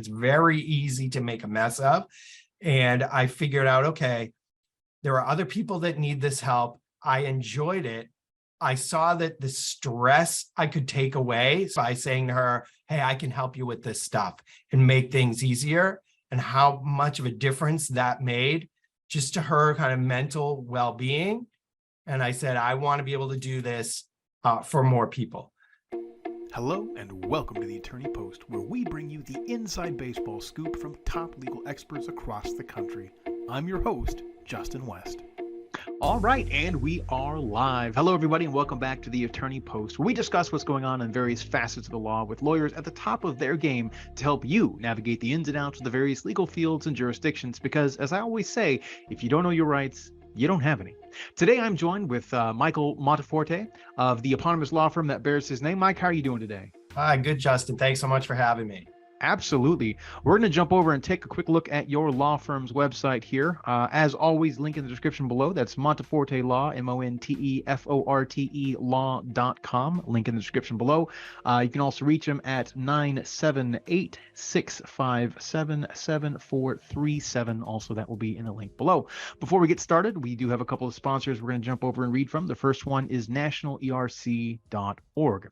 it's very easy to make a mess of. And I figured out, okay, there are other people that need this help. I enjoyed it. I saw that the stress I could take away by saying to her, hey, I can help you with this stuff and make things easier, and how much of a difference that made just to her kind of mental well-being. And I said, I want to be able to do this for more people. Hello and welcome to the Attorney Post, where we bring you the inside baseball scoop from top legal experts across the country. I'm your host, Justin West. All right, and we are live. Hello, everybody, and welcome back to the Attorney Post, where we discuss what's going on in various facets of the law with lawyers at the top of their game to help you navigate the ins and outs of the various legal fields and jurisdictions. Because, as I always say, if you don't know your rights, you don't have any. Today, I'm joined with Michael Monteforte of the eponymous law firm that bears his name. Mike, how are you doing today? Hi, good, Justin. Thanks so much for having me. Absolutely. We're going to jump over and take a quick look at your law firm's website here. As always, link in the description below. That's Monteforte Law, Monteforte law.com. Link in the description below. You can also reach them at 978-657-7437. Also, that will be in the link below. Before we get started, we do have a couple of sponsors we're going to jump over and read from. The first one is nationalerc.org.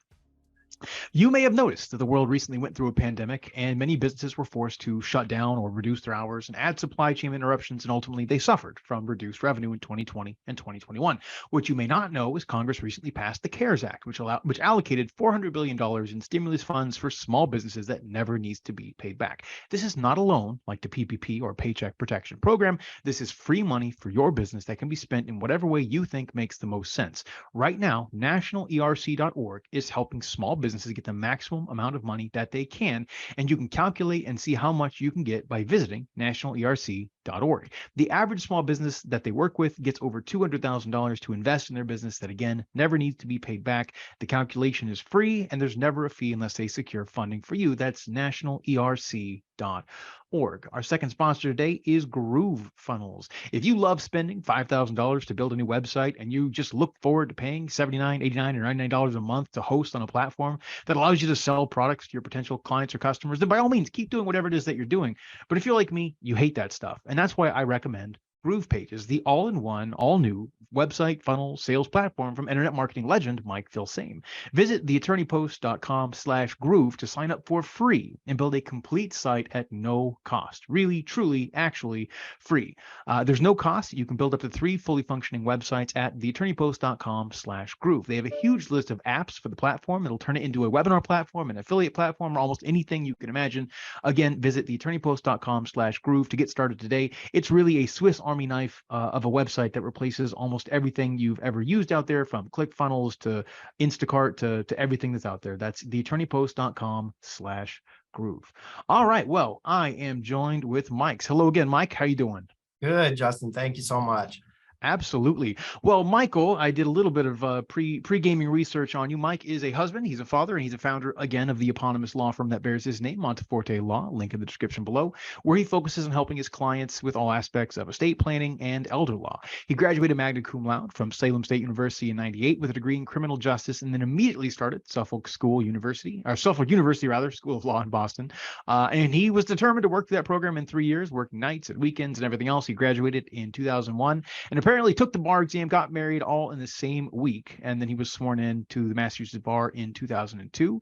You may have noticed that the world recently went through a pandemic, and many businesses were forced to shut down or reduce their hours and add supply chain interruptions, and ultimately they suffered from reduced revenue in 2020 and 2021. What you may not know is Congress recently passed the CARES Act, which allocated $400 billion in stimulus funds for small businesses that never needs to be paid back. This is not a loan like the PPP or Paycheck Protection Program. This is free money for your business that can be spent in whatever way you think makes the most sense. Right now, nationalerc.org is helping small businesses get the maximum amount of money that they can, and you can calculate and see how much you can get by visiting nationalerc.org. The average small business that they work with gets over $200,000 to invest in their business that, again, never needs to be paid back. The calculation is free, and there's never a fee unless they secure funding for you. That's nationalerc.org. Our second sponsor today is Groove Funnels. If you love spending $5,000 to build a new website and you just look forward to paying $79, $89, or $99 a month to host on a platform that allows you to sell products to your potential clients or customers, then by all means, keep doing whatever it is that you're doing. But if you're like me, you hate that stuff. And that's why I recommend Groove Pages, the all-in-one, all-new website funnel sales platform from internet marketing legend Mike Filsame. Visit theattorneypost.com/groove to sign up for free and build a complete site at no cost. Really, truly, actually free. There's no cost. You can build up to 3 fully functioning websites at theattorneypost.com/groove. They have a huge list of apps for the platform. It'll turn it into a webinar platform, an affiliate platform, or almost anything you can imagine. Again, visit theattorneypost.com/groove to get started today. It's really a Swiss Army knife of a website that replaces almost everything you've ever used out there, from ClickFunnels to Instacart to everything that's out there. That's theattorneypost.com/groove. All right. Well, I am joined with Mike. Hello again, Mike. How you doing? Good, Justin. Thank you so much. Absolutely. Well, Michael, I did a little bit of pre-gaming research on you. Mike is a husband, he's a father, and he's a founder, again, of the eponymous law firm that bears his name, Monteforte Law, link in the description below, where he focuses on helping his clients with all aspects of estate planning and elder law. He graduated magna cum laude from Salem State University in '98 with a degree in criminal justice, and then immediately started Suffolk University, School of Law in Boston. And he was determined to work through that program in 3 years, working nights and weekends and everything else. He graduated in 2001, and apparently took the bar exam, got married all in the same week, and then he was sworn in to the Massachusetts bar in 2002.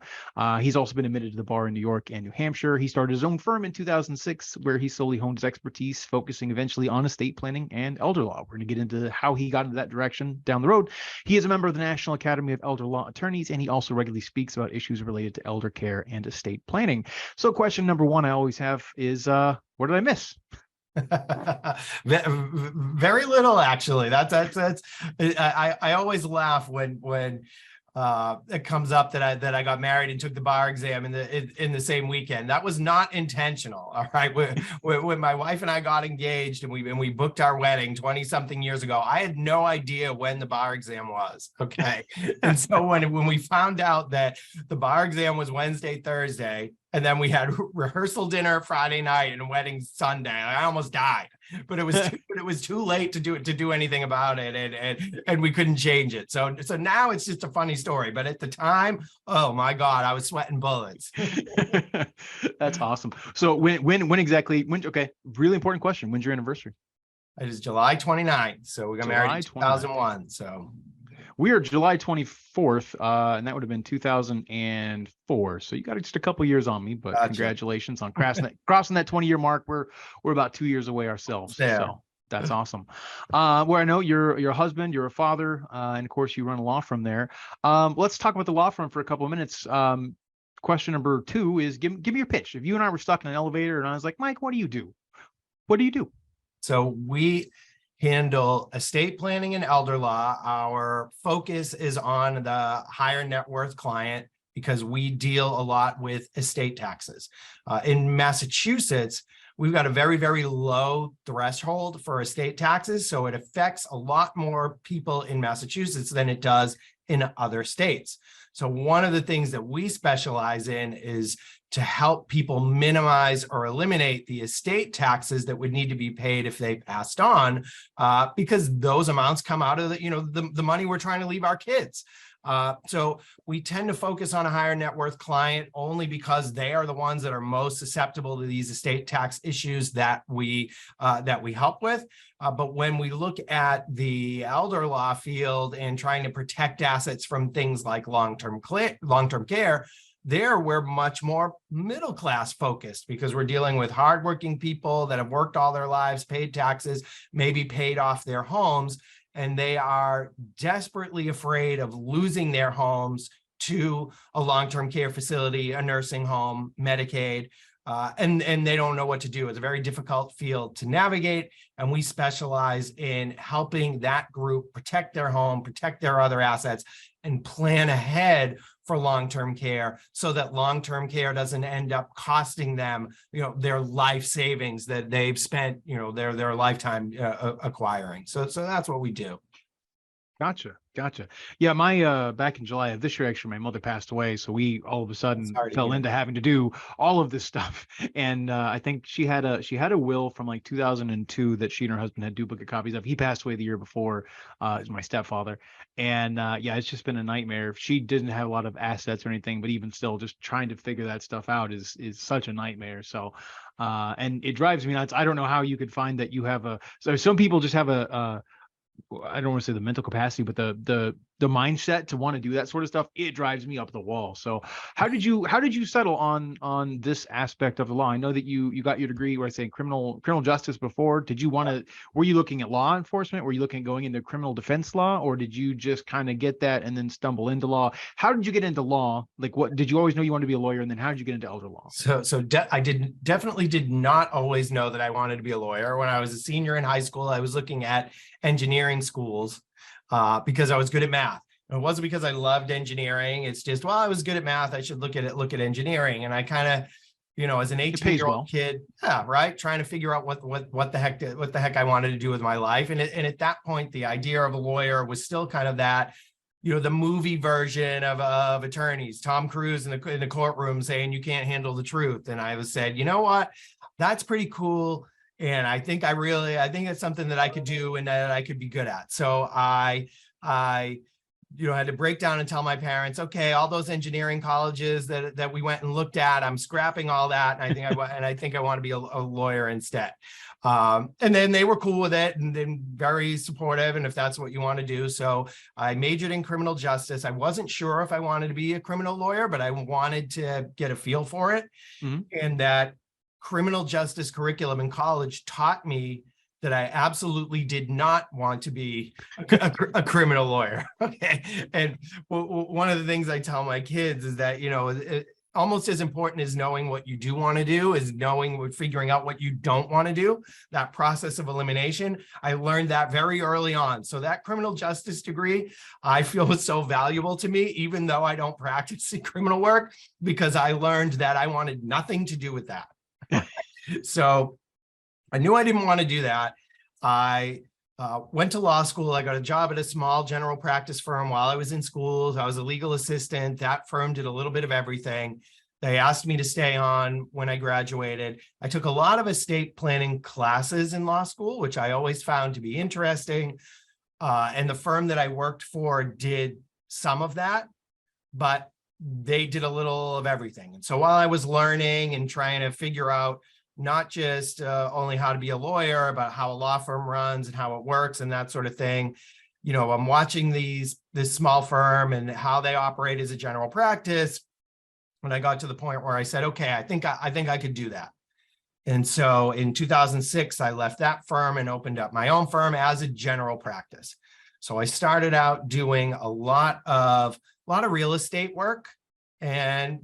He's also been admitted to the bar in New York and New Hampshire. He started his own firm in 2006, where he solely honed his expertise, focusing eventually on estate planning and elder law. We're going to get into how he got into that direction down the road. He is a member of the National Academy of Elder Law Attorneys, and he also regularly speaks about issues related to elder care and estate planning. So question number one I always have is, what did I miss? Very little, actually. That's I always laugh when it comes up that I got married and took the bar exam in the same weekend. That was not intentional. All right, when my wife and I got engaged and we booked our wedding 20-something years ago, I had no idea when the bar exam was. Okay, and so when we found out that the bar exam was Wednesday, Thursday, And then we had rehearsal dinner Friday night and wedding Sunday. I almost died, but it was too late to do anything about it, and we couldn't change it. So now it's just a funny story. But at the time, oh my God, I was sweating bullets. That's awesome. So when exactly? Okay, really important question. When's your anniversary? It is July 29th. So we got married in 2001. So we are July 24th, and that would have been 2004. So you got just a couple years on me, but congratulations on crossing that 20-year mark. We're about 2 years away ourselves. So that's awesome. Where I know you're a husband, you're a father, and of course you run a law firm there. Let's talk about the law firm for a couple of minutes. Question number 2 is give me your pitch. If you and I were stuck in an elevator and I was like, Mike, what do you do? What do you do? So we handle estate planning and elder law. Our focus is on the higher net worth client because we deal a lot with estate taxes. In Massachusetts, we've got a very, very low threshold for estate taxes. So it affects a lot more people in Massachusetts than it does in other states. So one of the things that we specialize in is to help people minimize or eliminate the estate taxes that would need to be paid if they passed on, because those amounts come out of the money we're trying to leave our kids. So we tend to focus on a higher net worth client only because they are the ones that are most susceptible to these estate tax issues that we help with. But when we look at the elder law field and trying to protect assets from things like long-term care, there we're much more middle class focused because we're dealing with hardworking people that have worked all their lives, paid taxes, maybe paid off their homes, and they are desperately afraid of losing their homes to a long-term care facility, a nursing home, Medicaid, and they don't know what to do. It's a very difficult field to navigate, and we specialize in helping that group protect their home, protect their other assets, and plan ahead for long-term care so that long-term care doesn't end up costing them, their life savings that they've spent, their lifetime acquiring. So that's what we do. Gotcha. Yeah, my back in July of this year, actually, my mother passed away, so we all of a sudden fell into having to do all of this stuff. And I think she had a will from like 2002 that she and her husband had duplicate copies of. He passed away the year before. Is my stepfather, and yeah, it's just been a nightmare. She didn't have a lot of assets or anything, but even still, just trying to figure that stuff out is such a nightmare. So, and it drives me nuts. I don't know how you could find that you have so some people just have I don't want to say the mental capacity, but the mindset to want to do that sort of stuff. It drives me up the wall. So how did you settle on this aspect of the law? I know that you got your degree, where I say criminal justice before. Were you looking at law enforcement? Were you looking at going into criminal defense law, or did you just kind of get that and then stumble into law? How did you get into law? Like, what did you always know you wanted to be a lawyer, and then how did you get into elder law? I definitely did not always know that I wanted to be a lawyer. When I was a senior in high school, I was looking at engineering schools because I was good at math. It wasn't because I loved engineering. It's just, I was good at math, I should look at engineering. And I kind of, as an 18-year-old kid, trying to figure out what the heck I wanted to do with my life. And at that point, the idea of a lawyer was still kind of that, the movie version of attorneys, Tom Cruise in the courtroom saying you can't handle the truth. And I said, you know what, that's pretty cool. And I think it's something that I could do and that I could be good at. So I had to break down and tell my parents, okay, all those engineering colleges that we went and looked at, I'm scrapping all that. And I think I want to be a lawyer instead. And then they were cool with it and then very supportive. And if that's what you want to do. So I majored in criminal justice. I wasn't sure if I wanted to be a criminal lawyer, but I wanted to get a feel for it. Mm-hmm. And that criminal justice curriculum in college taught me that I absolutely did not want to be a criminal lawyer. Okay. And one of the things I tell my kids is that, almost as important as knowing what you do want to do is figuring out what you don't want to do, that process of elimination. I learned that very early on. So that criminal justice degree, I feel was so valuable to me, even though I don't practice criminal work, because I learned that I wanted nothing to do with that. So I knew I didn't want to do that. I went to law school. I got a job at a small general practice firm while I was in school. I was a legal assistant. That firm did a little bit of everything. They asked me to stay on when I graduated. I took a lot of estate planning classes in law school, which I always found to be interesting. And the firm that I worked for did some of that, but they did a little of everything. And so while I was learning and trying to figure out not just only how to be a lawyer, but how a law firm runs and how it works and that sort of thing, I'm watching this small firm and how they operate as a general practice. When I got to the point where I said, okay, I think I could do that. And so in 2006, I left that firm and opened up my own firm as a general practice. So I started out doing a lot of real estate work and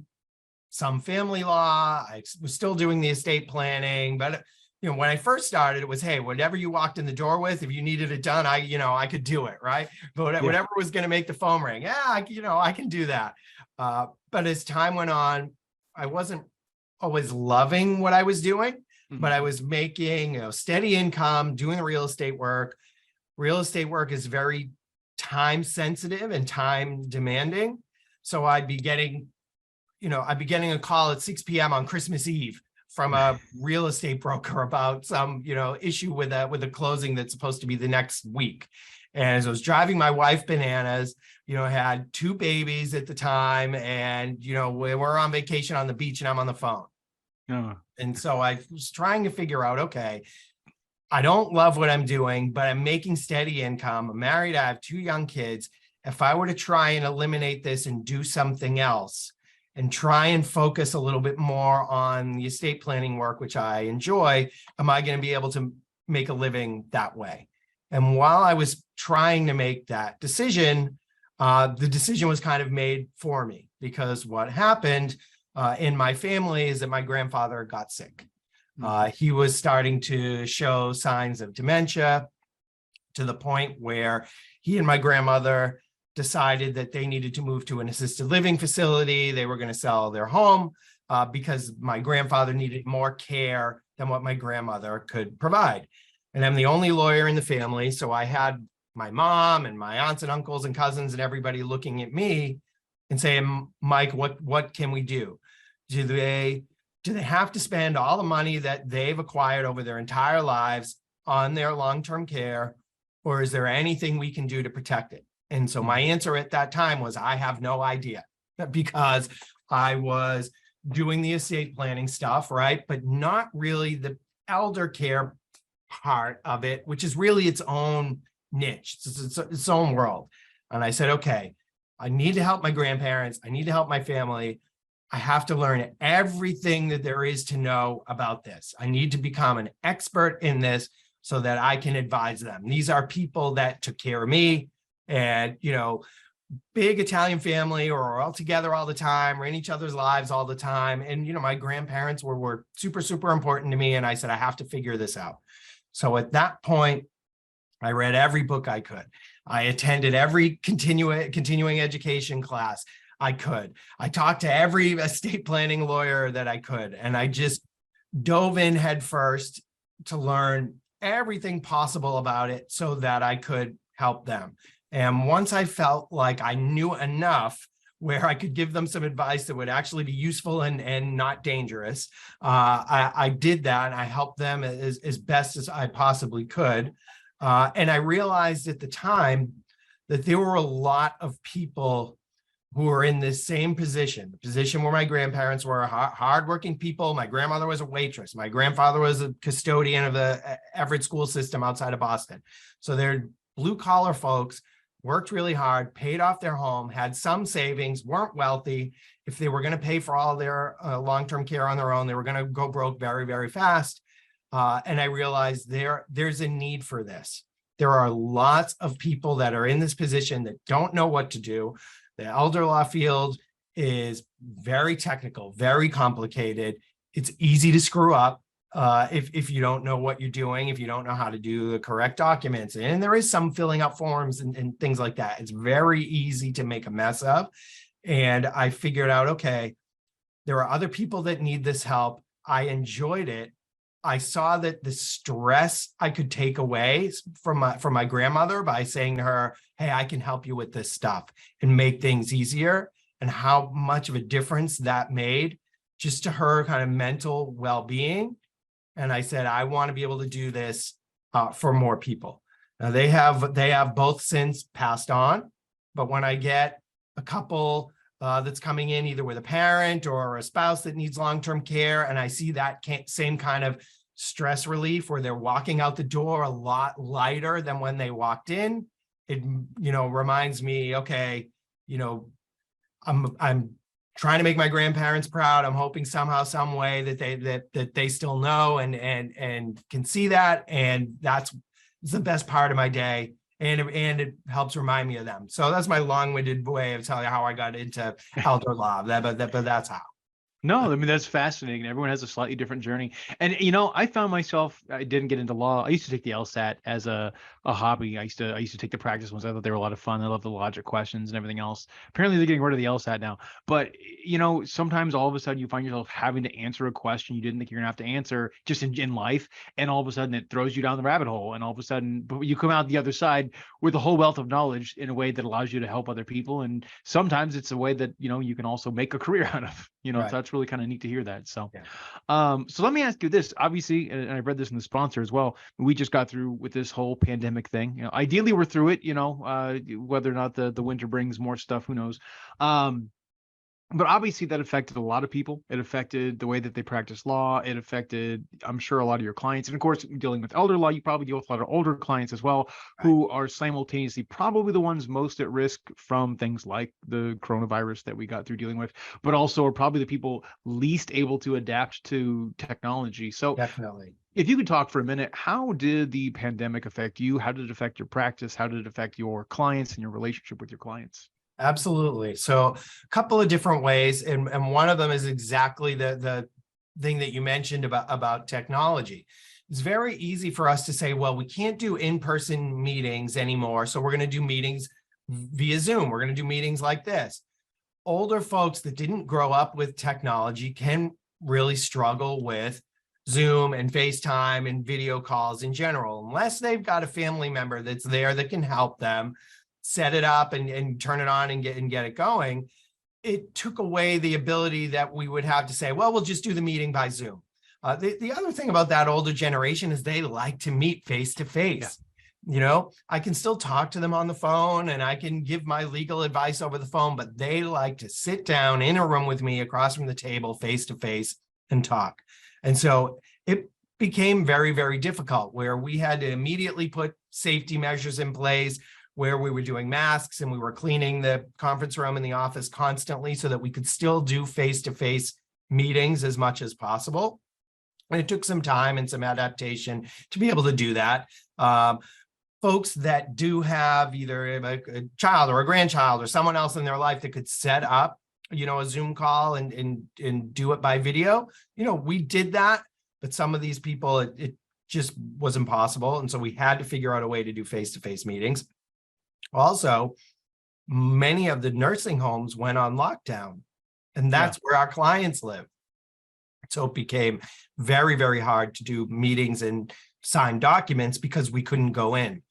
some family law. I was still doing the estate planning, but when I first started, it was, hey, whatever you walked in the door with, if you needed it done, I could do it, right? But whatever was going to make the phone ring, I can do that. But as time went on, I wasn't always loving what I was doing, but I was making steady income, doing the real estate work. Real estate work is very time sensitive and time demanding. So I'd be getting a call at 6 p.m. on Christmas Eve from a real estate broker about some, issue with a closing that's supposed to be the next week. And as I was driving my wife bananas, had 2 babies at the time, and, we're on vacation on the beach and I'm on the phone. And so I was trying to figure out, okay, I don't love what I'm doing, but I'm making steady income. I'm married. I have 2 young kids. If I were to try and eliminate this and do something else and try and focus a little bit more on the estate planning work, which I enjoy, am I going to be able to make a living that way? And while I was trying to make that decision, the decision was kind of made for me, because what happened in my family is that my grandfather got sick. He was starting to show signs of dementia, to the point where he and my grandmother decided that they needed to move to an assisted living facility. They were going to sell their home because my grandfather needed more care than what my grandmother could provide. And I'm the only lawyer in the family, so I had my mom and my aunts and uncles and cousins and everybody looking at me and saying, Mike, what can we do? Do they have to spend all the money that they've acquired over their entire lives on their long-term care, or is there anything we can do to protect it? And so my answer at that time was, I have no idea, because I was doing the estate planning stuff, right? But not really the elder care part of it, which is really its own niche, its own world. And I said, okay, I need to help my grandparents. I need to help my family. I have to learn everything that there is to know about this. I need to become an expert in this so that I can advise them. These are people that took care of me, and, big Italian family, or all together all the time, or in each other's lives all the time. And, my grandparents were super, super important to me. And I said, I have to figure this out. So at that point, I read every book I could. I attended every continuing education class I could. I talked to every estate planning lawyer that I could. And I just dove in head first to learn everything possible about it so that I could help them. And once I felt like I knew enough where I could give them some advice that would actually be useful and not dangerous, I did that, and I helped them as best as I possibly could. And I realized at the time that there were a lot of people who were in this same position, the position where my grandparents were hardworking people. My grandmother was a waitress. My grandfather was a custodian of the Everett school system outside of Boston. So they're blue collar folks, worked really hard, paid off their home, had some savings, weren't wealthy. If they were going to pay for all their long-term care on their own, they were going to go broke very, very fast. And I realized there's a need for this. There are lots of people that are in this position that don't know what to do. The elder law field is very technical, very complicated. It's easy to screw up if you don't know what you're doing, if you don't know how to do the correct documents. And there is some filling out forms and things like that. It's very easy to make a mess of. And I figured out, okay, there are other people that need this help. I enjoyed it. I saw that the stress I could take away from my grandmother by saying to her, hey, I can help you with this stuff and make things easier, and how much of a difference that made. just to her kind of mental well-being. And I said, I want to be able to do this for more people. Now they have both since passed on, but when I get a couple that's coming in either with a parent or a spouse that needs long-term care, and I see that same kind of stress relief where they're walking out the door a lot lighter than when they walked in, it, reminds me, okay, I'm trying to make my grandparents proud. I'm hoping somehow, some way that they still know and can see that. And that's the best part of my day. And it helps remind me of them. So that's my long-winded way of telling you how I got into elder law. But that's how. No, I mean, that's fascinating. Everyone has a slightly different journey. And, I found myself, I didn't get into law. I used to take the LSAT as a hobby. I used to take the practice ones. I thought they were a lot of fun. I love the logic questions and everything else. Apparently they're getting rid of the LSAT now. But, sometimes all of a sudden you find yourself having to answer a question you didn't think you're gonna have to answer just in life. And all of a sudden it throws you down the rabbit hole. And all of a sudden you come out the other side with a whole wealth of knowledge in a way that allows you to help other people. And sometimes it's a way that, you can also make a career out of, Right. So that's really kind of neat to hear that. So, Yeah. So let me ask you this, obviously, and I read this in the sponsor as well. We just got through with this whole pandemic thing. Ideally we're through it, whether or not the winter brings more stuff, who knows? But obviously that affected a lot of people. It affected the way that they practice law. It affected, I'm sure, a lot of your clients. And of course, dealing with elder law, you probably deal with a lot of older clients as well, who are simultaneously probably the ones most at risk from things like the coronavirus that we got through dealing with, but also are probably the people least able to adapt to technology. So Definitely. if you could talk for a minute, how did the pandemic affect you? How did it affect your practice? How did it affect your clients and your relationship with your clients? Absolutely. So a couple of different ways. And one of them is exactly the thing that you mentioned about technology. It's very easy for us to say, well, we can't do in-person meetings anymore. So we're going to do meetings via Zoom. We're going to do meetings like this. Older folks that didn't grow up with technology can really struggle with Zoom and FaceTime and video calls in general, unless they've got a family member that's there that can help them set it up and turn it on and get it going. It took away the ability that we would have to say, well, we'll just do the meeting by Zoom. The other thing about that older generation is they like to meet face to face. I can still talk to them on the phone and I can give my legal advice over the phone, but they like to sit down in a room with me across from the table, face to face, and talk. And so it became very, very difficult, where we had to immediately put safety measures in place, where we were doing masks and we were cleaning the conference room in the office constantly so that we could still do face-to-face meetings as much as possible. And it took some time and some adaptation to be able to do that. Folks that do have either a child or a grandchild or someone else in their life that could set up, a Zoom call and do it by video, we did that, but some of these people, it just was impossible. And so we had to figure out a way to do face-to-face meetings. Also, many of the nursing homes went on lockdown, and that's where our clients live. So it became very, very hard to do meetings and sign documents because we couldn't go in.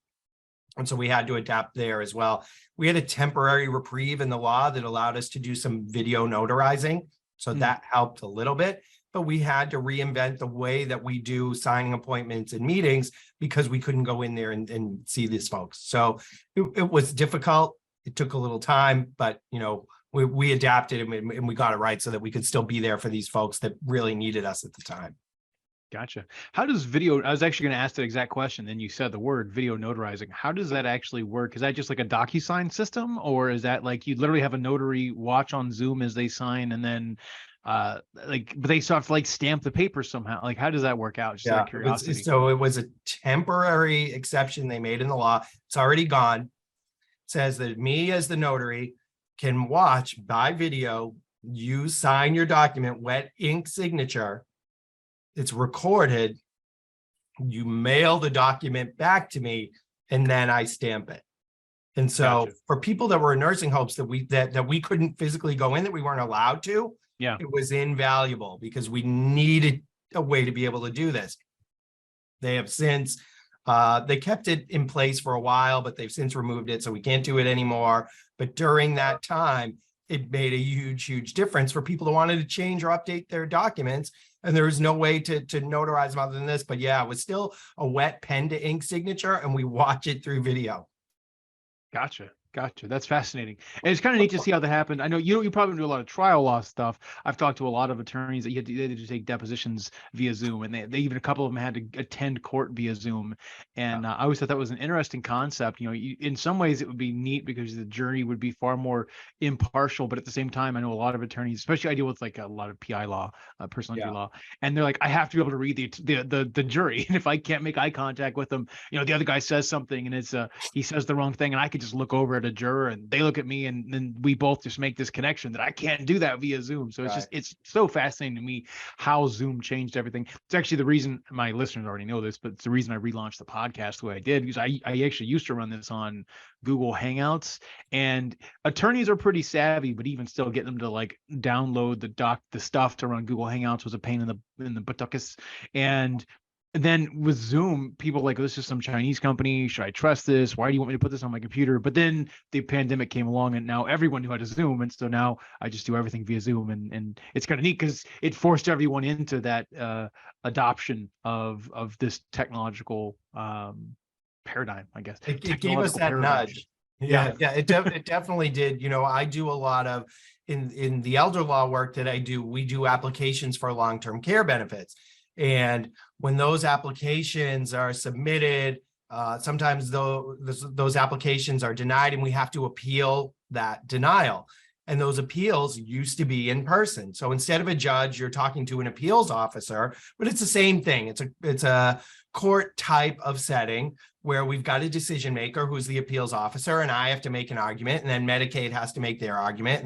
And so we had to adapt there as well. We had a temporary reprieve in the law that allowed us to do some video notarizing. So that helped a little bit, but we had to reinvent the way that we do signing appointments and meetings because we couldn't go in there and see these folks. So it was difficult. It took a little time, but we adapted and we got it right so that we could still be there for these folks that really needed us at the time. Gotcha. How does video, I was actually going to ask that exact question. Then you said the word video notarizing. How does that actually work? Is that just like a DocuSign system, or is that like you literally have a notary watch on Zoom as they sign and then but they still have to stamp the paper somehow? Like, how does that work out? Just out of curiosity. It was a temporary exception they made in the law. It's already gone. It says that me as the notary can watch by video, you sign your document, wet ink signature. It's recorded. You mail the document back to me, and then I stamp it. And so for people that were in nursing homes that we couldn't physically go in, that we weren't allowed to, it was invaluable because we needed a way to be able to do this. They have since, they kept it in place for a while, but they've since removed it. So we can't do it anymore. But during that time, it made a huge difference for people who wanted to change or update their documents. And there was no way to notarize them other than this. But yeah, it was still a wet pen to ink signature, and we watch it through video. Gotcha. That's fascinating. And it's kind of neat to see how that happened. I know you probably do a lot of trial law stuff. I've talked to a lot of attorneys that they had to take depositions via Zoom, and they even a couple of them had to attend court via Zoom. And I always thought that was an interesting concept. In some ways it would be neat because the jury would be far more impartial, but at the same time, I know a lot of attorneys, especially I deal with like a lot of PI law, personal injury law, and they're like, I have to be able to read the jury, and if I can't make eye contact with them, the other guy says something and it's he says the wrong thing, and I could just look over at a juror and they look at me, and then we both just make this connection that I can't do that via Zoom. So it's so fascinating to me how Zoom changed everything. It's actually the reason, my listeners already know this, but it's the reason I relaunched the podcast the way I did, because I actually used to run this on Google Hangouts, and attorneys are pretty savvy, but even still getting them to like download the stuff to run Google Hangouts was a pain in the buttuckus. And then with Zoom, people like, this is some Chinese company. Should I trust this? Why do you want me to put this on my computer? But then the pandemic came along, and now everyone knew how to Zoom. And so now I just do everything via Zoom. And it's kind of neat because it forced everyone into that adoption of this technological paradigm, I guess. It gave us that nudge. Yeah, it definitely did. I do a lot of, in the elder law work that I do, we do applications for long-term care benefits. And when those applications are submitted, sometimes those applications are denied, and we have to appeal that denial. And those appeals used to be in person. So instead of a judge, you're talking to an appeals officer, but it's the same thing. It's a court type of setting where we've got a decision maker who's the appeals officer, and I have to make an argument, and then Medicaid has to make their argument,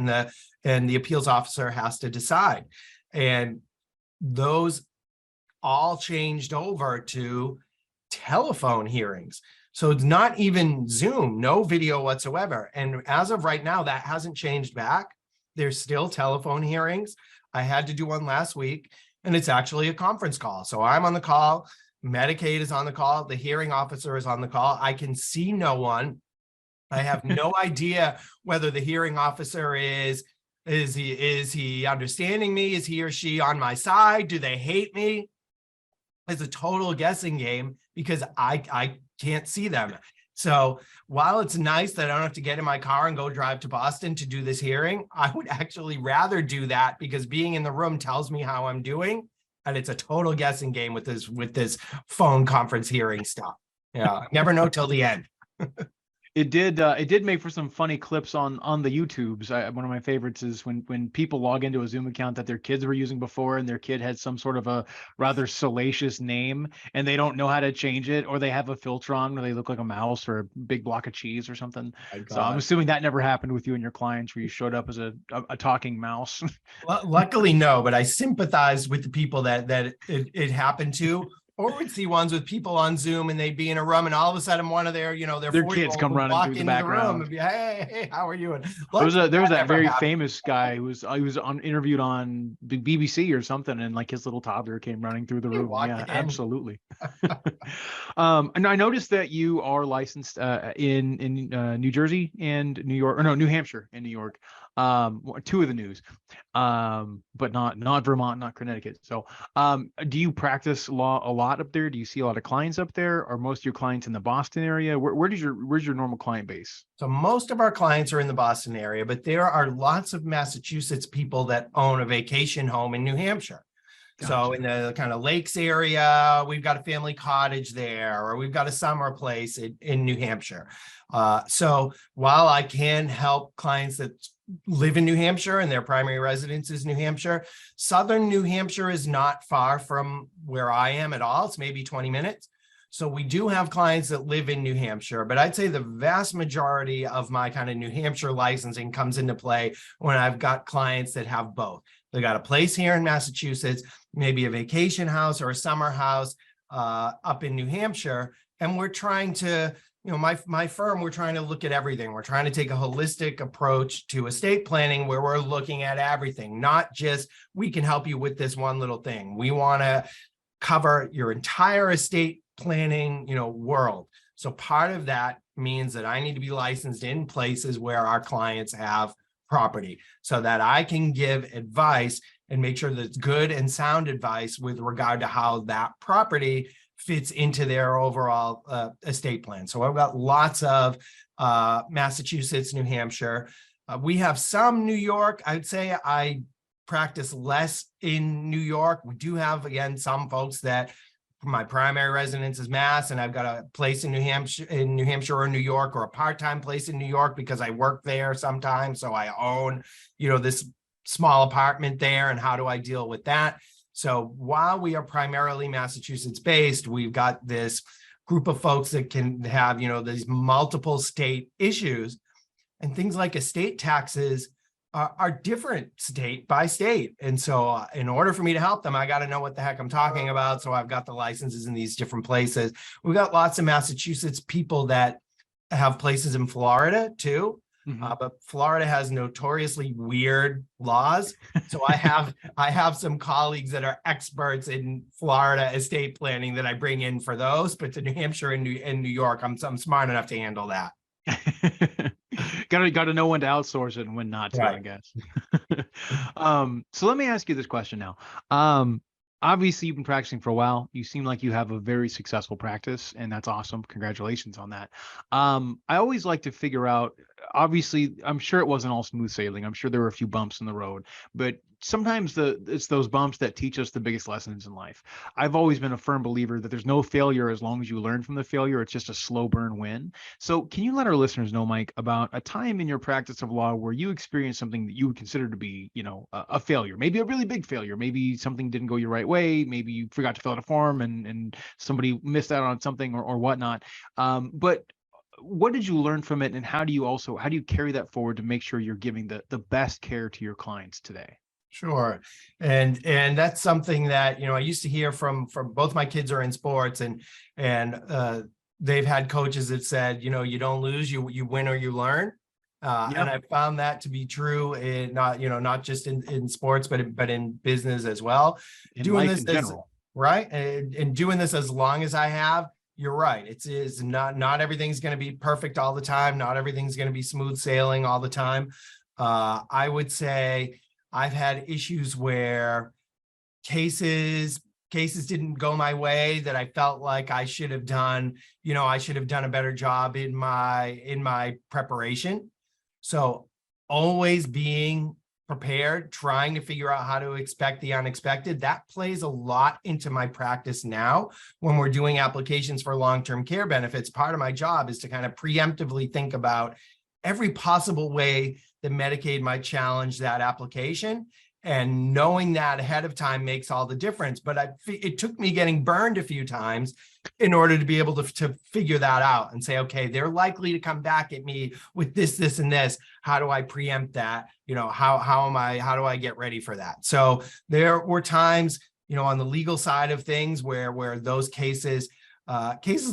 and the appeals officer has to decide. And those all changed over to telephone hearings. So it's not even Zoom, no video whatsoever. And as of right now, that hasn't changed back. There's still telephone hearings. I had to do one last week, and it's actually a conference call. So I'm on the call, Medicaid is on the call, the hearing officer is on the call. I can see no one. I have no idea whether the hearing officer is he understanding me? Is he or she on my side? Do they hate me? It's a total guessing game because I can't see them. So while it's nice that I don't have to get in my car and go drive to Boston to do this hearing, I would actually rather do that because being in the room tells me how I'm doing. And it's a total guessing game with this phone conference hearing stuff. Yeah, never know till the end. It did make for some funny clips on the YouTubes. One of my favorites is when people log into a Zoom account that their kids were using before, and their kid had some sort of a rather salacious name, and they don't know how to change it, or they have a filter on where they look like a mouse or a big block of cheese or something. So I'm assuming that never happened with you and your clients, where you showed up as a talking mouse. Well, luckily, no, but I sympathize with the people that it happened to. Or we'd see ones with people on Zoom, and they'd be in a room, and all of a sudden one of their kids come running through the background. And be, hey, how are you? There was that very famous guy who was interviewed on the BBC or something, and like his little toddler came running through the room. Yeah, absolutely. And I noticed that you are licensed in New Jersey and New York, or no, New Hampshire and New York. Two of the news, but not Vermont, not Connecticut. So do you practice law a lot up there? Do you see a lot of clients up there? Are most of your clients in the Boston area? Where's your normal client base? So most of our clients are in the Boston area, but there are lots of Massachusetts people that own a vacation home in New Hampshire. Gotcha. So in the kind of lakes area, we've got a family cottage there, or we've got a summer place in New Hampshire. So while I can help clients that live in New Hampshire and their primary residence is New Hampshire, southern New Hampshire is not far from where I am at all. It's maybe 20 minutes. So we do have clients that live in New Hampshire, but I'd say the vast majority of my kind of New Hampshire licensing comes into play when I've got clients that have both. They got a place here in Massachusetts, maybe a vacation house or a summer house up in New Hampshire, and we're trying to, my firm, we're trying to look at everything. We're trying to take a holistic approach to estate planning where we're looking at everything, not just we can help you with this one little thing. We want to cover your entire estate planning, world. So part of that means that I need to be licensed in places where our clients have property so that I can give advice and make sure that it's good and sound advice with regard to how that property fits into their overall estate plan. So I've got lots of Massachusetts, New Hampshire. We have some New York. I'd say I practice less in New York. We do have, again, some folks that my primary residence is Mass, and I've got a place in New Hampshire or New York, or a part-time place in New York because I work there sometimes. So I own, this small apartment there, and how do I deal with that? So while we are primarily Massachusetts based, we've got this group of folks that can have, these multiple state issues, and things like estate taxes are different state by state. And so in order for me to help them, I got to know what the heck I'm talking about. So I've got the licenses in these different places. We've got lots of Massachusetts people that have places in Florida too. But Florida has notoriously weird laws. So I have some colleagues that are experts in Florida estate planning that I bring in for those. But to New Hampshire and New York, I'm smart enough to handle that. Got to know when to outsource it and when not to, Right. I guess. So let me ask you this question now. Obviously, you've been practicing for a while. You seem like you have a very successful practice, and that's awesome. Congratulations on that. I always like to figure out, obviously, I'm sure it wasn't all smooth sailing. I'm sure there were a few bumps in the road, but sometimes it's those bumps that teach us the biggest lessons in life. I've always been a firm believer that there's no failure as long as you learn from the failure. It's just a slow burn win. So can you let our listeners know, Mike, about a time in your practice of law where you experienced something that you would consider to be, a failure, maybe a really big failure, maybe something didn't go your right way, maybe you forgot to fill out a form and somebody missed out on something or whatnot. But what did you learn from it, and how do you carry that forward to make sure you're giving the best care to your clients today? Sure. And that's something that, I used to hear from both my kids are in sports, and they've had coaches that said, you don't lose, you win or you learn. And I found that to be true in not just in sports, but in business as well. In Doing life this in general. right. And doing this as long as I have, you're right. It's not everything's going to be perfect all the time. Not everything's going to be smooth sailing all the time. I would say I've had issues where cases didn't go my way that I felt like I should have done, I should have done a better job in my preparation. So always being prepared, trying to figure out how to expect the unexpected, that plays a lot into my practice now. When we're doing applications for long-term care benefits, part of my job is to kind of preemptively think about every possible way that Medicaid might challenge that application. And knowing that ahead of time makes all the difference. But it took me getting burned a few times in order to be able to figure that out and say, okay, they're likely to come back at me with this, and this. How do I preempt that? How do I get ready for that? So there were times, on the legal side of things where those cases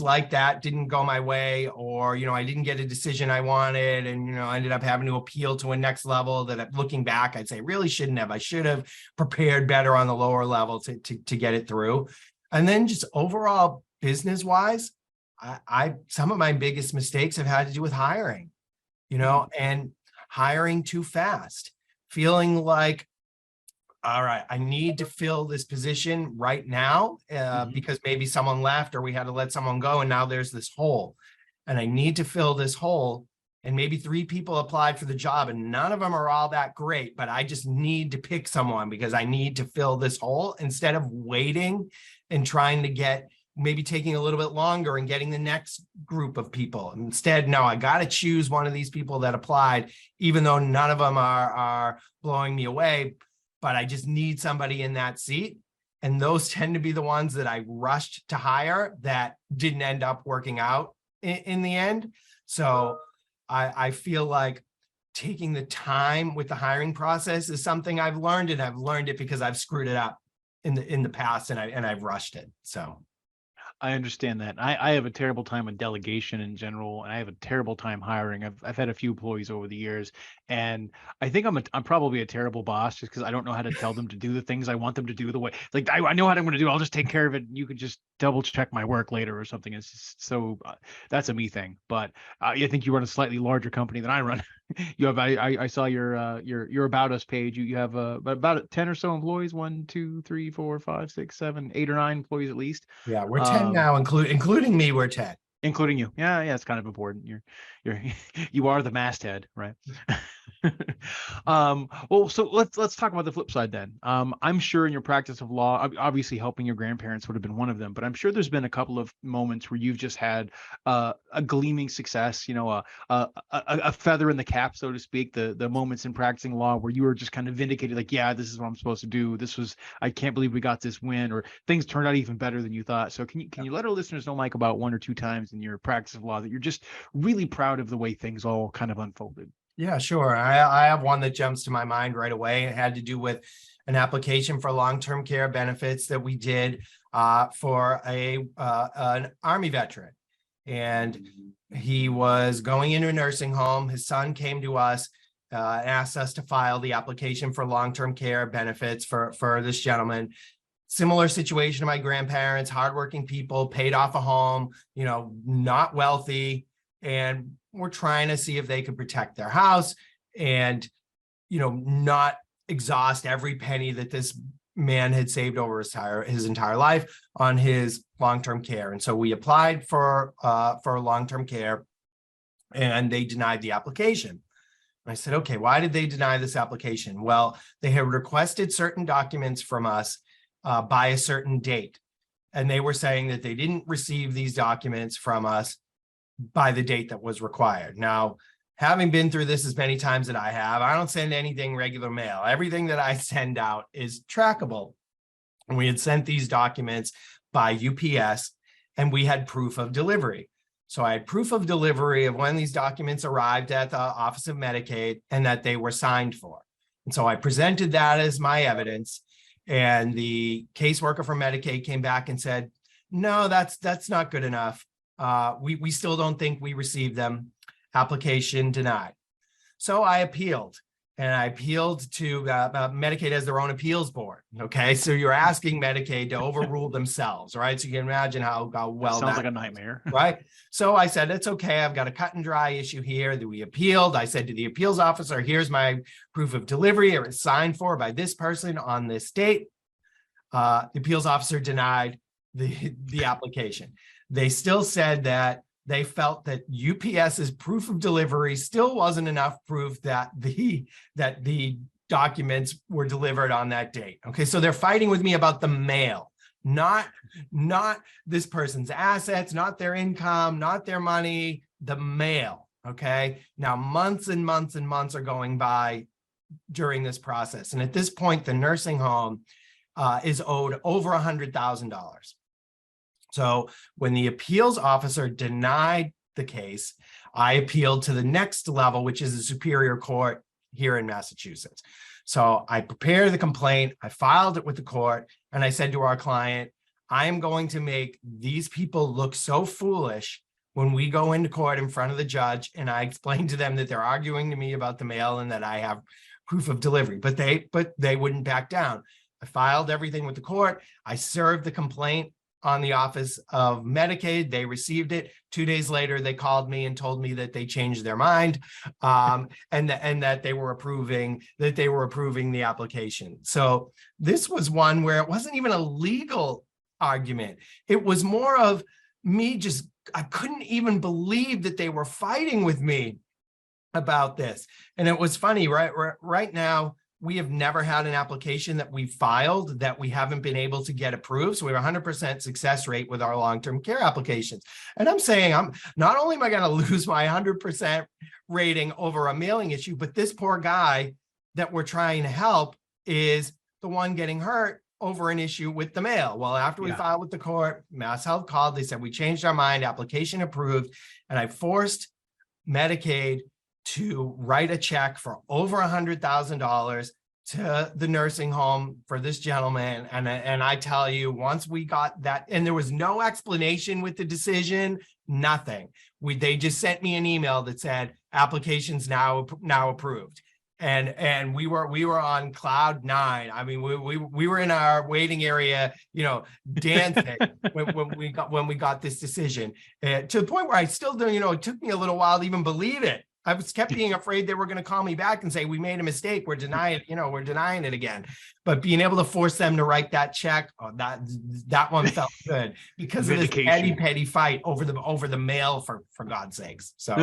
like that didn't go my way, or, I didn't get a decision I wanted, and, I ended up having to appeal to a next level that, looking back, I'd say really shouldn't have. I should have prepared better on the lower level to get it through. And then just overall business wise, some of my biggest mistakes have had to do with hiring, and hiring too fast, feeling like, all right, I need to fill this position right now because maybe someone left, or we had to let someone go, and now there's this hole, and I need to fill this hole. And maybe 3 people applied for the job, and none of them are all that great, but I just need to pick someone because I need to fill this hole, instead of waiting and trying to get, maybe taking a little bit longer and getting the next group of people. Instead, no, I got to choose one of these people that applied, even though none of them are blowing me away, but I just need somebody in that seat. And those tend to be the ones that I rushed to hire that didn't end up working out in the end. So I feel like taking the time with the hiring process is something I've learned, and I've learned it because I've screwed it up in the past, and I've rushed it. So I understand that. I have a terrible time with delegation in general, and I have a terrible time hiring. I've had a few employees over the years, and I think I'm probably a terrible boss just because I don't know how to tell them to do the things I want them to do the way. Like I know what I'm going to do. I'll just take care of it. You can just double check my work later or something. It's just so that's a me thing. But I think you run a slightly larger company than I run. You have I saw your About Us page. You have about 10 or so employees. 1, 2, 3, 4, 5, 6, 7, 8 or 9 employees at least. Yeah, we're 10 now, including me, we're 10. Including you. Yeah, yeah, it's kind of important. You're you are the masthead, right? Well, so let's talk about the flip side then. I'm sure in your practice of law, obviously helping your grandparents would have been one of them, but I'm sure there's been a couple of moments where you've just had a gleaming success, a feather in the cap, so to speak, the moments in practicing law where you were just kind of vindicated, like, yeah, this is what I'm supposed to do. I can't believe we got this win, or things turned out even better than you thought. So can you let our listeners know, Mike, about 1 or 2 times in your practice of law that you're just really proud of the way things all kind of unfolded? Yeah, sure. I have one that jumps to my mind right away. It had to do with an application for long-term care benefits that we did for an Army veteran. And he was going into a nursing home. His son came to us, asked us to file the application for long-term care benefits for this gentleman. Similar situation to my grandparents, hardworking people, paid off a home, not wealthy. And we're trying to see if they could protect their house and, not exhaust every penny that this man had saved over his entire life on his long-term care. And so we applied for long-term care, and they denied the application. I said, okay, why did they deny this application? Well, they had requested certain documents from us by a certain date. And they were saying that they didn't receive these documents from us by the date that was required. Now, having been through this as many times that I have, I don't send anything regular mail. Everything that I send out is trackable. And we had sent these documents by UPS, and we had proof of delivery. So I had proof of delivery of when these documents arrived at the Office of Medicaid and that they were signed for. And so I presented that as my evidence. And the caseworker from Medicaid came back and said, no, that's not good enough. We still don't think we received them. Application denied. So I appealed, and I appealed to Medicaid has their own appeals board. Okay, so you're asking Medicaid to overrule themselves, right? So you can imagine how well Sounds like a nightmare, right? So I said, it's okay. I've got a cut and dry issue here that we appealed. I said to the appeals officer, here's my proof of delivery. It was signed for by this person on this date. The appeals officer denied the application. They still said that they felt that UPS's proof of delivery still wasn't enough proof that the documents were delivered on that date. Okay, so they're fighting with me about the mail, not this person's assets, not their income, not their money, the mail. Okay, now months and months and months are going by during this process, and at this point, the nursing home is owed over $100,000. So when the appeals officer denied the case, I appealed to the next level, which is the Superior Court here in Massachusetts. So I prepared the complaint, I filed it with the court, and I said to our client, I am going to make these people look so foolish when we go into court in front of the judge, and I explained to them that they're arguing to me about the mail and that I have proof of delivery, but they wouldn't back down. I filed everything with the court. I served the complaint on the Office of Medicaid. They received it. 2 days later, they called me and told me that they changed their mind, and that they were approving the application. So this was one where it wasn't even a legal argument. It was more of me I couldn't even believe that they were fighting with me about this. And it was funny, right now, we have never had an application that we filed that we haven't been able to get approved. So we have a 100% success rate with our long-term care applications. And I'm saying, not only am I going to lose my 100% rating over a mailing issue, but this poor guy that we're trying to help is the one getting hurt over an issue with the mail. Well, after we filed with the court, Mass Health called, they said, we changed our mind, application approved. And I forced Medicaid to write a check for over $100,000 to the nursing home for this gentleman. And I tell you, once we got that, and there was no explanation with the decision, nothing. They just sent me an email that said applications now approved. And we were on cloud 9. I mean, we were in our waiting area, dancing when we got this decision, to the point where I still don't, it took me a little while to even believe it. I was kept being afraid they were going to call me back and say, we made a mistake. We're denying, we're denying it again. But being able to force them to write that check, that one felt good because of this petty fight over the mail for God's sakes. So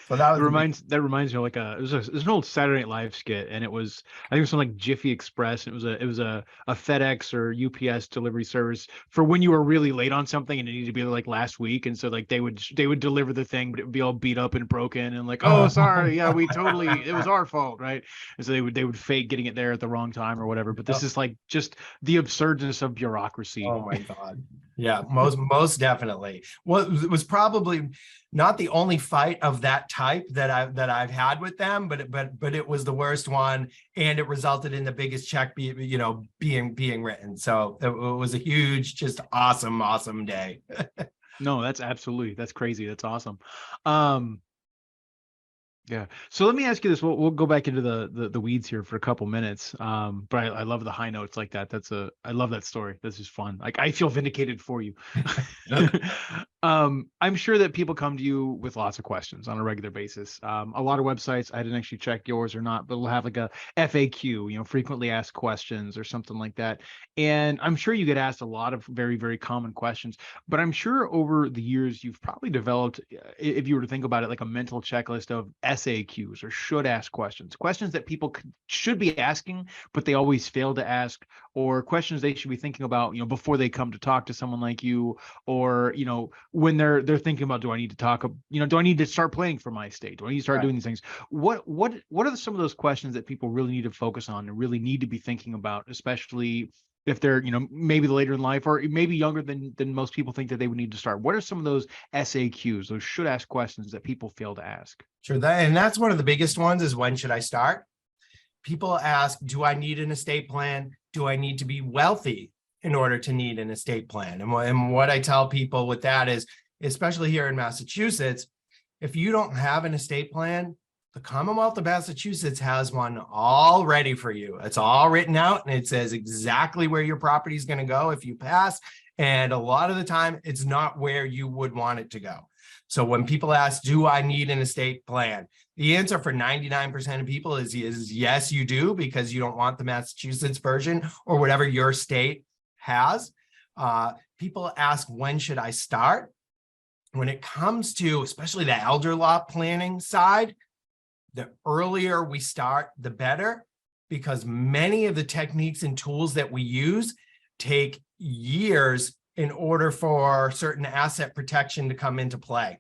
that was that reminds me of like it was an old Saturday Night Live skit, and I think it was something like Jiffy Express, and it was a FedEx or UPS delivery service for when you were really late on something and it needed to be like last week, and so like they would deliver the thing, but it would be all beat up and broken, and like, oh sorry, yeah, it was our fault, right? And so they would fake getting it there at the wrong time or whatever. But this is like just the absurdness of bureaucracy. Oh my God. Yeah, most definitely. Well, it was probably not the only fight of that type that I've had with them, but it was the worst one, and it resulted in the biggest check being written. So it was a huge, just awesome day. No, that's crazy. That's awesome. Yeah. So let me ask you this. We'll go back into the weeds here for a couple minutes. But I love the high notes like that. I love that story. This is fun. Like, I feel vindicated for you. I'm sure that people come to you with lots of questions on a regular basis. A lot of websites, I didn't actually check yours or not, but we'll have like a FAQ, frequently asked questions or something like that. And I'm sure you get asked a lot of very, very common questions, but I'm sure over the years you've probably developed, if you were to think about it, like a mental checklist of SAQs or should ask questions that people should be asking, but they always fail to ask, or questions they should be thinking about, before they come to talk to someone like you, or, when they're thinking about, do I need to talk, do I need to start planning for my estate? Do I need to start doing these things? What are some of those questions that people really need to focus on and really need to be thinking about, especially if they're, maybe later in life or maybe younger than most people think that they would need to start? What are some of those SAQs, those should ask questions that people fail to ask? Sure. And that's one of the biggest ones is, when should I start? People ask, do I need an estate plan? Do I need to be wealthy in order to need an estate plan? And what I tell people with that is, especially here in Massachusetts, if you don't have an estate plan, the Commonwealth of Massachusetts has one all ready for you. It's all written out, and it says exactly where your property is going to go if you pass. And a lot of the time, it's not where you would want it to go. So when people ask, do I need an estate plan? The answer for 99% of people is yes, you do, because you don't want the Massachusetts version or whatever your state has. People ask, when should I start? When it comes to especially the elder law planning side, the earlier we start, the better, because many of the techniques and tools that we use take years in order for certain asset protection to come into play.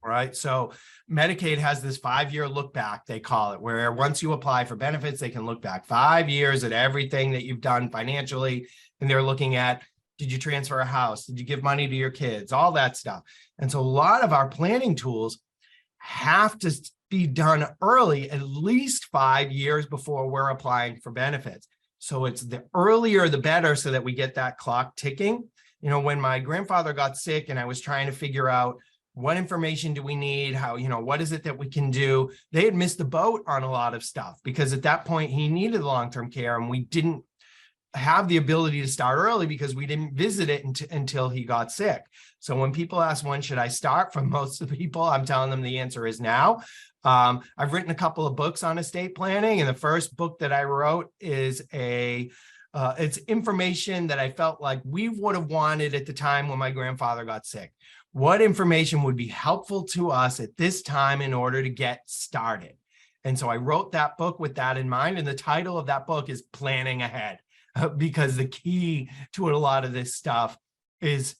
Right. So Medicaid has this 5-year look back, they call it, where once you apply for benefits, they can look back 5 years at everything that you've done financially. And they're looking at, did you transfer a house? Did you give money to your kids? All that stuff. And so a lot of our planning tools have to be done early, at least 5 years before we're applying for benefits. So it's the earlier, the better, so that we get that clock ticking. When my grandfather got sick and I was trying to figure out, what information do we need? How, what is it that we can do? They had missed the boat on a lot of stuff, because at that point he needed long-term care, and we didn't have the ability to start early because we didn't visit it until he got sick. So when people ask, when should I start? For most of the people, I'm telling them the answer is now. I've written a couple of books on estate planning, and the first book that I wrote is it's information that I felt like we would have wanted at the time when my grandfather got sick. What information would be helpful to us at this time in order to get started? And so I wrote that book with that in mind. And the title of that book is Planning Ahead, because the key to a lot of this stuff is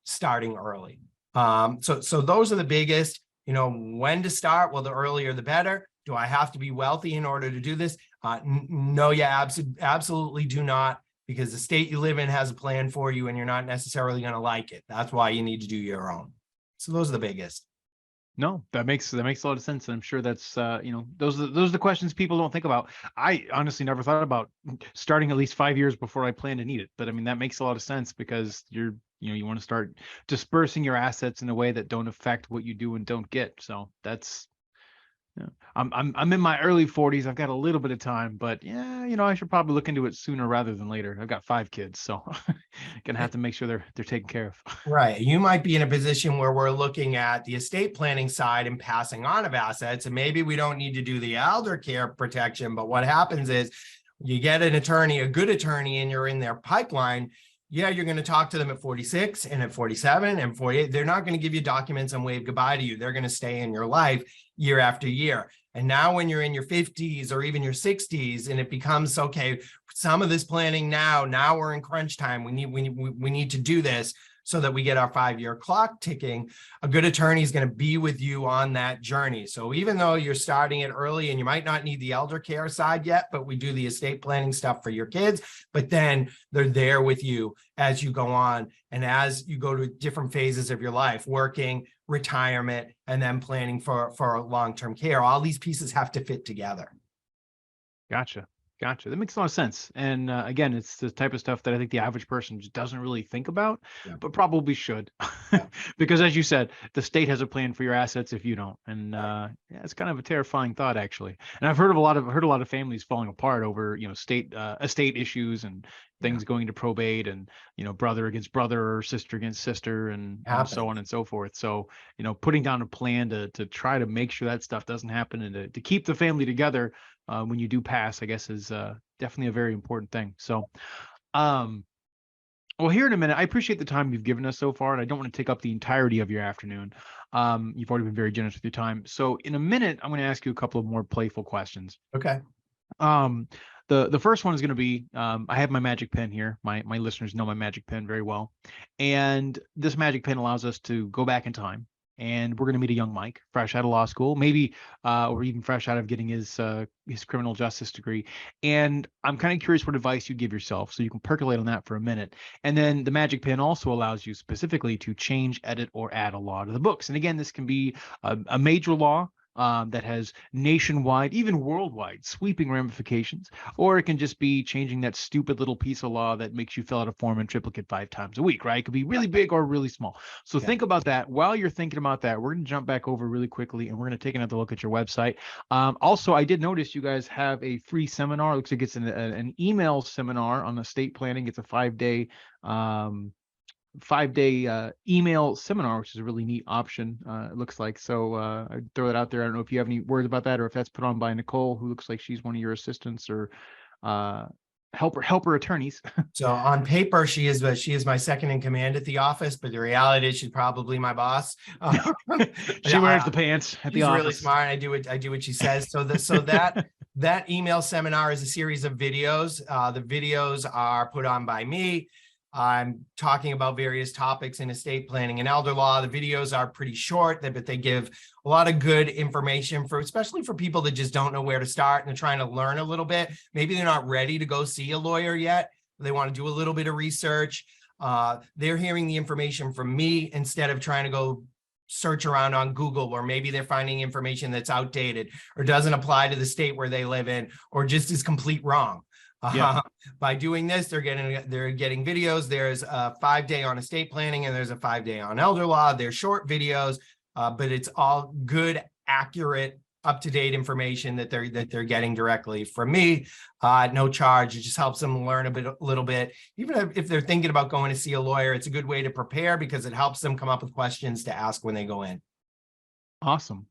starting early. So those are the biggest, when to start. Well, the earlier, the better. Do I have to be wealthy in order to do this? No, you absolutely do not, because the state you live in has a plan for you, and you're not necessarily going to like it. That's why you need to do your own. So those are the biggest. No, that makes a lot of sense. And I'm sure that's, those are the questions people don't think about. I honestly never thought about starting at least 5 years before I plan to need it. But I mean, that makes a lot of sense, because you want to start dispersing your assets in a way that don't affect what you do and don't get. So that's Yeah. I'm in my early 40s. I've got a little bit of time, but yeah, I should probably look into it sooner rather than later. I've got 5 kids, so gonna have to make sure they're taken care of. Right. You might be in a position where we're looking at the estate planning side and passing on of assets, and maybe we don't need to do the elder care protection. But what happens is you get an attorney, a good attorney, and you're in their pipeline. Yeah, you're going to talk to them at 46 and at 47 and 48. They're not going to give you documents and wave goodbye to you. They're going to stay in your life year after year. And now when you're in your 50s or even your 60s, and it becomes, okay, some of this planning now we're in crunch time. We need to do this so that we get our 5-year clock ticking. A good attorney is going to be with you on that journey. So even though you're starting it early and you might not need the elder care side yet, but we do the estate planning stuff for your kids, but then they're there with you as you go on and as you go to different phases of your life, working, retirement, and then planning for long-term care. All these pieces have to fit together. Gotcha. That makes a lot of sense. And again, it's the type of stuff that I think the average person just doesn't really think about, but probably should. Yeah. Because as you said, the state has a plan for your assets if you don't. And yeah, it's kind of a terrifying thought, actually. And I've heard a lot of families falling apart over, state estate issues and things going to probate and, brother against brother or sister against sister and so on and so forth. So, putting down a plan to try to make sure that stuff doesn't happen and to keep the family together when you do pass, I guess, is definitely a very important thing. So, well, here in a minute, I appreciate the time you've given us so far, and I don't want to take up the entirety of your afternoon. You've already been very generous with your time. So in a minute, I'm going to ask you a couple of more playful questions. Okay. The first one is going to be, I have my magic pen here. My listeners know my magic pen very well. And this magic pen allows us to go back in time. And we're going to meet a young Mike, fresh out of law school, maybe, or even fresh out of getting his criminal justice degree. And I'm kind of curious what advice you give yourself, so you can percolate on that for a minute. And then the magic pen also allows you specifically to change, edit, or add a law to the books. And again, this can be a major law that has nationwide, even worldwide, sweeping ramifications, or it can just be changing that stupid little piece of law that makes you fill out a form in triplicate 5 times a week, right? It could be really big or really small. So think about that. While you're thinking about that, we're going to jump back over really quickly and we're going to take another look at your website. Also, I did notice you guys have a free seminar. It looks like it's an email seminar on estate planning. It's a 5-day email seminar, which is a really neat option, it looks like. So I'd throw that out there. I don't know if you have any words about that or if that's put on by Nicole, who looks like she's one of your assistants or helper attorneys. So on paper, she is my second in command at the office, but the reality is she's probably my boss. She wears the pants at the office. She's really smart. I do what she says. So that email seminar is a series of videos. The videos are put on by me. I'm talking about various topics in estate planning and elder law. The videos are pretty short, but they give a lot of good information especially for people that just don't know where to start and they're trying to learn a little bit. Maybe they're not ready to go see a lawyer yet. They want to do a little bit of research. They're hearing the information from me instead of trying to go search around on Google, or maybe they're finding information that's outdated or doesn't apply to the state where they live in, or just is complete wrong. By doing this, they're getting videos. There's a 5-day on estate planning and there's a 5-day on elder law. They're short videos, but it's all good, accurate, up-to-date information that they're getting directly from me. No charge. It just helps them learn a little bit. Even if they're thinking about going to see a lawyer, it's a good way to prepare because it helps them come up with questions to ask when they go in. Awesome.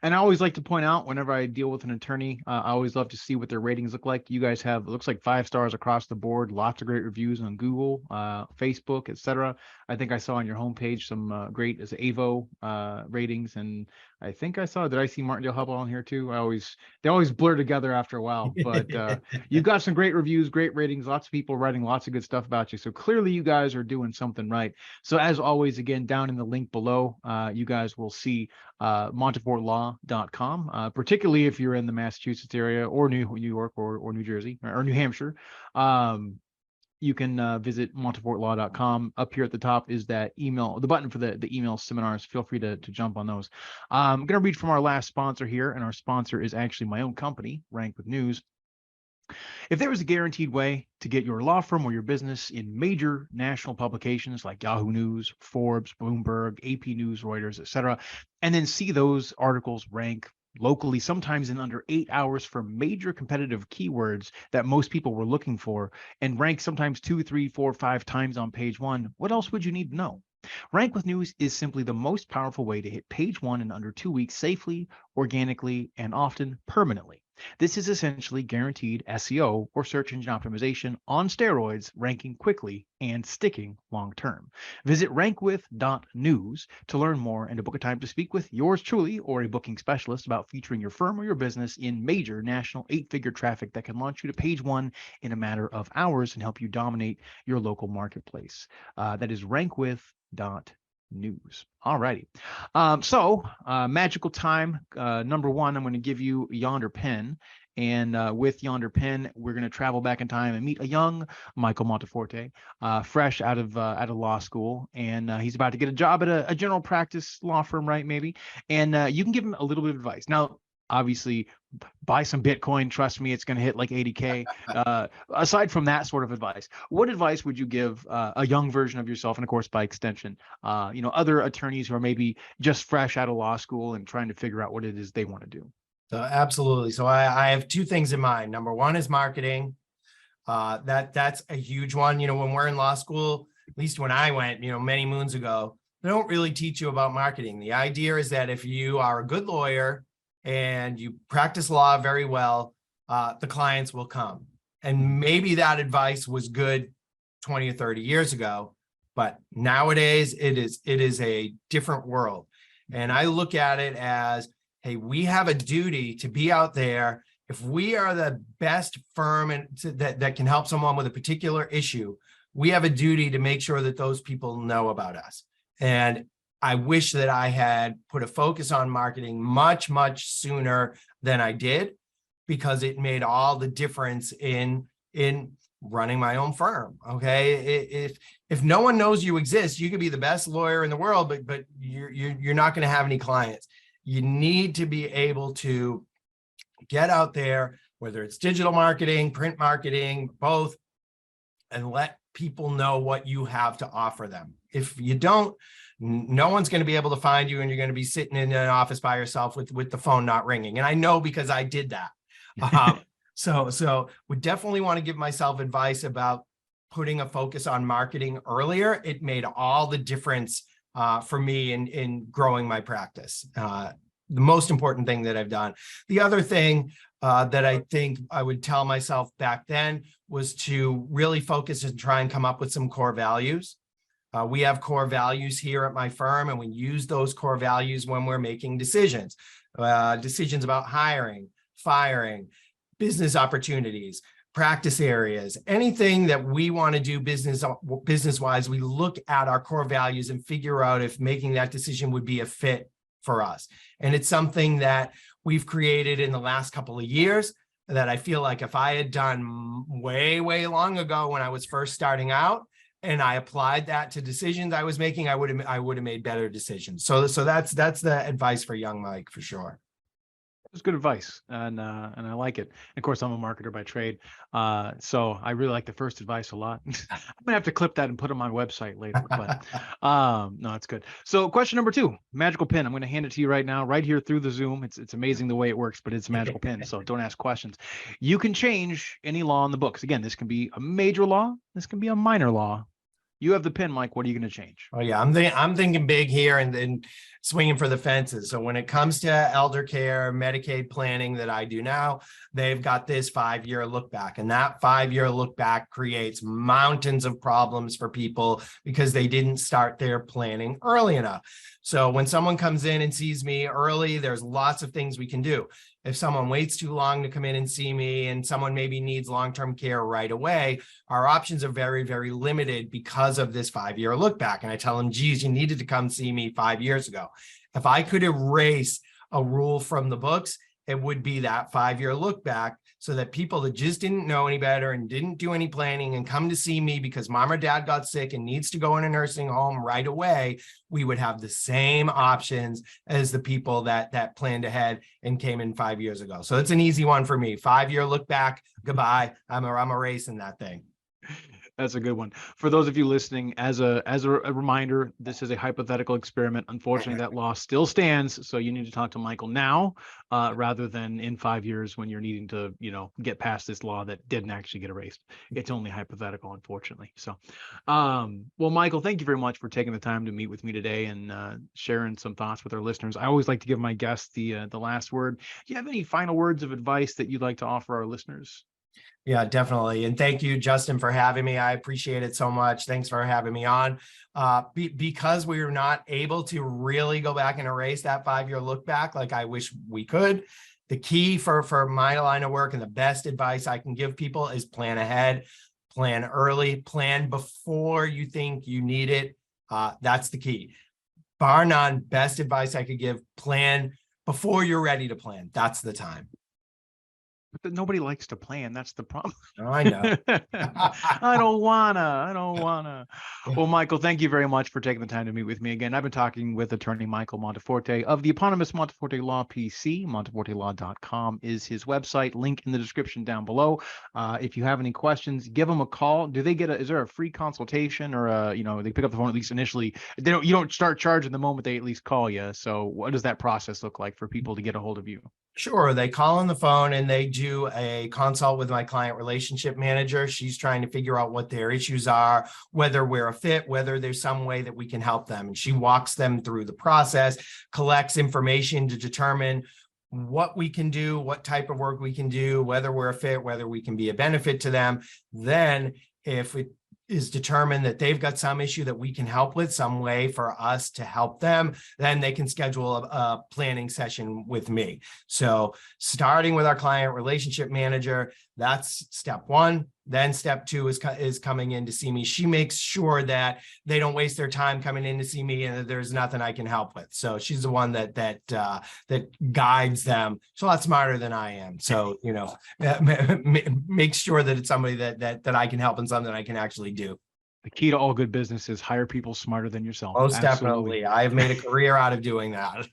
And I always like to point out whenever I deal with an attorney, I always love to see what their ratings look like. You guys have, it looks like 5 stars across the board, lots of great reviews on Google, Facebook, etc. I think I saw on your homepage some great AVO ratings, and I think did I see Martindale Hubble on here too? They always blur together after a while, but you've got some great reviews, great ratings, lots of people writing lots of good stuff about you. So clearly you guys are doing something right. So as always, again, down in the link below, you guys will see montefortelaw.com, particularly if you're in the Massachusetts area or New York or New Jersey or New Hampshire. You can visit montefortelaw.com. Up here at the top is that email, the button for the email seminars. Feel free to jump on those. I'm going to read from our last sponsor here, and our sponsor is actually my own company, Rank with News. If there was a guaranteed way to get your law firm or your business in major national publications like Yahoo News, Forbes, Bloomberg, AP News, Reuters, etc., and then see those articles rank locally, sometimes in under 8 hours for major competitive keywords that most people were looking for, and rank sometimes 2, 3, 4, 5 times on page one. What else would you need to know? Rank with News is simply the most powerful way to hit page one in under 2 weeks safely, organically, and often permanently. This is essentially guaranteed SEO or search engine optimization on steroids, ranking quickly and sticking long term. Visit rankwith.news to learn more and to book a time to speak with yours truly or a booking specialist about featuring your firm or your business in major national 8-figure traffic that can launch you to page one in a matter of hours and help you dominate your local marketplace. That is rankwith.news. All righty. Magical time. Number one, I'm going to give you Yonder Pen. And with Yonder Pen, we're going to travel back in time and meet a young Michael Monteforte, fresh out of law school. And he's about to get a job at a general practice law firm, right? Maybe. And you can give him a little bit of advice. Now, obviously, buy some Bitcoin. Trust me, it's going to hit like 80K. Aside from that sort of advice, what advice would you give a young version of yourself, and of course, by extension, other attorneys who are maybe just fresh out of law school and trying to figure out what it is they want to do? So absolutely. So I have two things in mind. Number one is marketing. That's a huge one. When we're in law school, at least when I went, many moons ago, they don't really teach you about marketing. The idea is that if you are a good lawyer and you practice law very well, the clients will come. And maybe that advice was good 20 or 30 years ago, but nowadays it is a different world. And I look at it as, hey, we have a duty to be out there. If we are the best firm that can help someone with a particular issue, we have a duty to make sure that those people know about us. And I wish that I had put a focus on marketing much, much sooner than I did, because it made all the difference in running my own firm. Okay. If no one knows you exist, you could be the best lawyer in the world, but you're not going to have any clients. You need to be able to get out there, whether it's digital marketing, print marketing, both, and let people know what you have to offer them. If you don't, no one's going to be able to find you, and you're going to be sitting in an office by yourself with the phone not ringing. And I know, because I did that. So would definitely want to give myself advice about putting a focus on marketing earlier. It made all the difference for me in growing my practice. The most important thing that I've done. The other thing that I think I would tell myself back then was to really focus and try and come up with some core values. We have core values here at my firm, and we use those core values when we're making decisions about hiring, firing, business opportunities, practice areas, anything that we want to do business-wise. We look at our core values and figure out if making that decision would be a fit for us. And it's something that we've created in the last couple of years that I feel like if I had done way, way long ago when I was first starting out, and I applied that to decisions I was making, I would have made better decisions. So that's the advice for young Mike, for sure. It's good advice, and I like it. And of course, I'm a marketer by trade, so I really like the first advice a lot. I'm gonna have to clip that and put it on my website later. But no, it's good. So, question number 2, magical pen. I'm going to hand it to you right now, right here through the Zoom. It's amazing the way it works, but it's a magical pen, so don't ask questions. You can change any law in the books. Again, this can be a major law. This can be a minor law. You have the pen, Mike. What are you going to change? Oh yeah, I'm thinking big here and then swinging for the fences. So when it comes to elder care, Medicaid planning that I do now, they've got this 5-year look back, and that 5-year look back creates mountains of problems for people because they didn't start their planning early enough. So when someone comes in and sees me early, there's lots of things we can do. If someone waits too long to come in and see me, and someone maybe needs long-term care right away, our options are very, very limited because of this 5-year look back. And I tell them, geez, you needed to come see me 5 years ago. If I could erase a rule from the books, it would be that 5-year look back, so that people that just didn't know any better and didn't do any planning and come to see me because mom or dad got sick and needs to go in a nursing home right away, we would have the same options as the people that planned ahead and came in 5 years ago. So it's an easy one for me. 5-year look back, goodbye. I'm erasing that thing. That's a good one. For those of you listening, as a reminder, this is a hypothetical experiment. Unfortunately, that law still stands, so you need to talk to Michael now, rather than in 5 years when you're needing to, get past this law that didn't actually get erased. It's only hypothetical, unfortunately. So, well, Michael, thank you very much for taking the time to meet with me today and sharing some thoughts with our listeners. I always like to give my guests the last word. Do you have any final words of advice that you'd like to offer our listeners? Yeah, definitely. And thank you, Justin, for having me. I appreciate it so much. Thanks for having me on. Because we were not able to really go back and erase that 5-year look back like I wish we could, the key for my line of work and the best advice I can give people is plan ahead, plan early, plan before you think you need it. That's the key. Bar none, best advice I could give, plan before you're ready to plan. That's the time. But nobody likes to plan. That's the problem. Oh, I know. I don't wanna. Well, Michael, thank you very much for taking the time to meet with me again. I've been talking with attorney Michael Monteforte of the eponymous Monteforte Law PC. Montefortelaw.com is his website. Link in the description down below. If you have any questions, give them a call. Do they get is there a free consultation or they pick up the phone at least initially? You don't start charging the moment they at least call you. So what does that process look like for people to get a hold of you? Sure. They call on the phone and they do a consult with my client relationship manager. She's trying to figure out what their issues are, whether we're a fit, whether there's some way that we can help them. And she walks them through the process, collects information to determine what we can do, what type of work we can do, whether we're a fit, whether we can be a benefit to them. Then if it is determined that they've got some issue that we can help with, some way for us to help them, then they can schedule a planning session with me. So starting with our client relationship manager, that's step one. Then step two is coming in to see me. She makes sure that they don't waste their time coming in to see me and that there's nothing I can help with. So she's the one that guides them. She's a lot smarter than I am. So, make sure that it's somebody that I can help and something I can actually do. The key to all good business is hire people smarter than yourself. Most Absolutely. definitely. I've made a career out of doing that.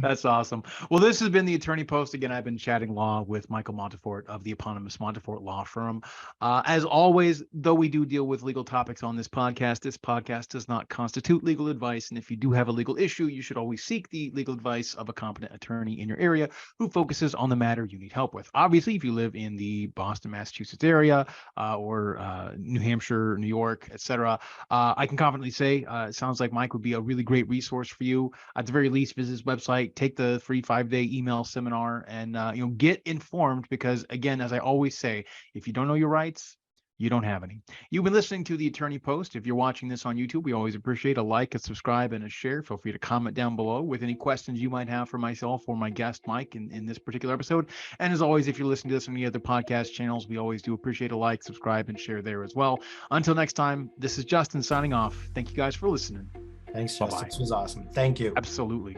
That's awesome. Well, this has been the Attorney Post. Again, I've been chatting law with Michael Monteforte of the eponymous Monteforte Law Firm. As always, though we do deal with legal topics on this podcast does not constitute legal advice. And if you do have a legal issue, you should always seek the legal advice of a competent attorney in your area who focuses on the matter you need help with. Obviously, if you live in the Boston, Massachusetts area or New Hampshire, New York, etc., I can confidently say it sounds like Mike would be a really great resource for you. At the very least, visit his website, take the free 5-day email seminar, and get informed. Because again, as I always say, if you don't know your rights, you don't have any. You've been listening to the Attorney Post. If you're watching this on YouTube, we always appreciate a like, a subscribe, and a share. Feel free to comment down below with any questions you might have for myself or my guest, Mike, in this particular episode. And as always, if you're listening to this on any other podcast channels, we always do appreciate a like, subscribe, and share there as well. Until next time, this is Justin signing off. Thank you guys for listening. Thanks, Justin. This was awesome. Thank you. Absolutely.